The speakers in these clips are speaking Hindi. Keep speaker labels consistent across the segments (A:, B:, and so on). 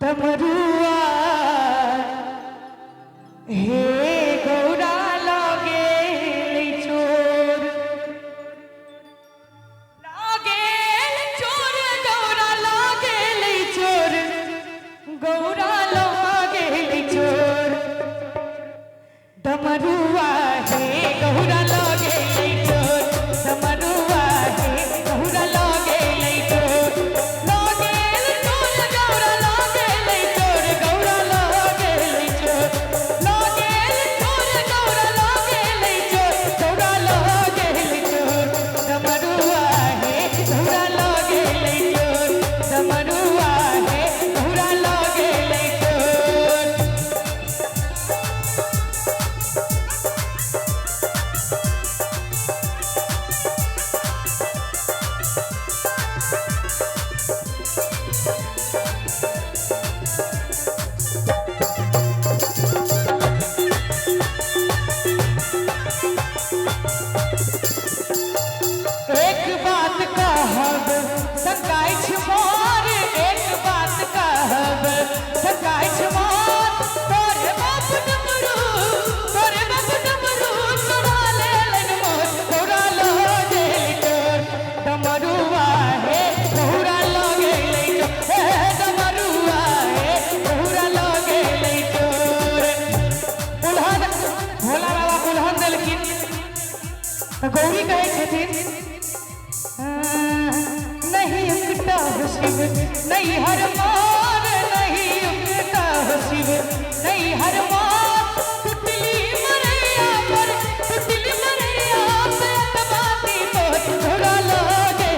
A: डमरुआ हे गौरा लागे चोर गौरा लागे चोर गौरा लागे चोर डमरुआ हे गौरा लागे चोर डमरुआ हे गौरा लागे चोर गौरी कहे नहीं उगता शिव नहीं हर मार नहीं उगता शिव नहीं हर मार टुटली मरैया पर बाती तो थोड़ा लागे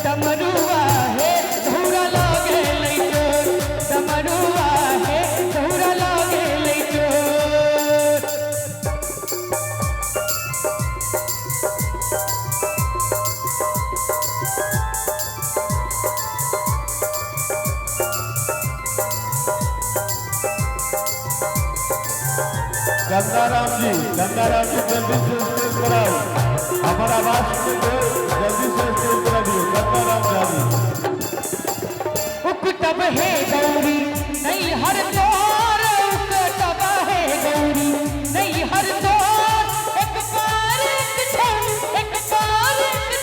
A: डमरुआ है थोड़ा लागे डमरुआ है थोड़ा लागे
B: गंगाराम जी जल्दी से स्टेज पर आओ। हमारा आवाज सुनते हो, जल्दी से स्टेज पर आइए। गंगाराम जी
A: उकटब है गौरी नहीं हर तोर उकटब है गौरी नहीं हर तोर एक पार एक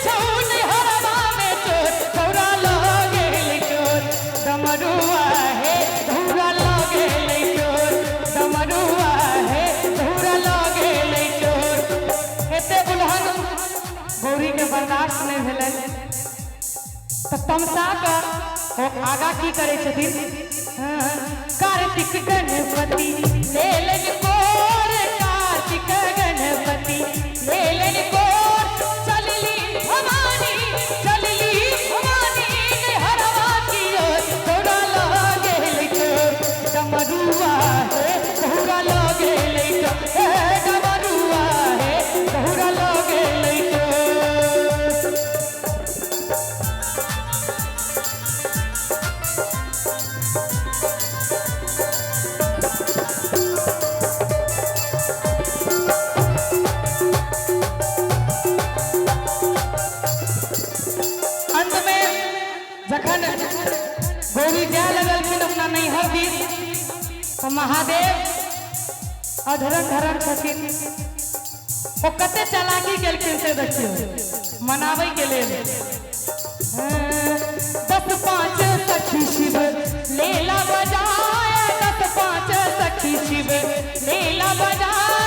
A: छौन हरवा में चोर गौरा लागे चोर डमरुआ है गौरा लागे चोर डमरुआ है गौरा लागे चोर एते बुलहन गौरी के बर्दाश्त नहीं भेलै तो तमसा का आगा की करे छथिन कार्तिक गणपति लेलन कोर कार्तिक गणपति लेलन कोर चलली भवानी हरवा की ओर गौरा लागे चोर डमरुआ है गौरा लागे डमरुआ है गौरा लागे जखन गौरी जाए लगलखिन अपना नैहर दिस तो महादेव अधरन धरन छथिन ओ कते चालाकी केलखिन से देखियो मनाबै के लेल 10-5 सखी शिव लेला बजाए 10-5 सखी शिव लेला बजाए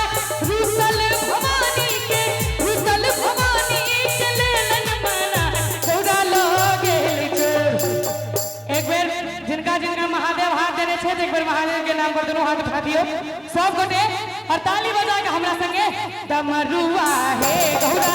A: रुसल भवानी के लेलन मना गौरा लागे एक बेर जिनका महादेव हाथ देने छे एक बेर महादेव के नाम पर दोनों हाथ उठा दियो सब गोटे और ताली बजा के हमरा संगे डमरुआ हे गौरा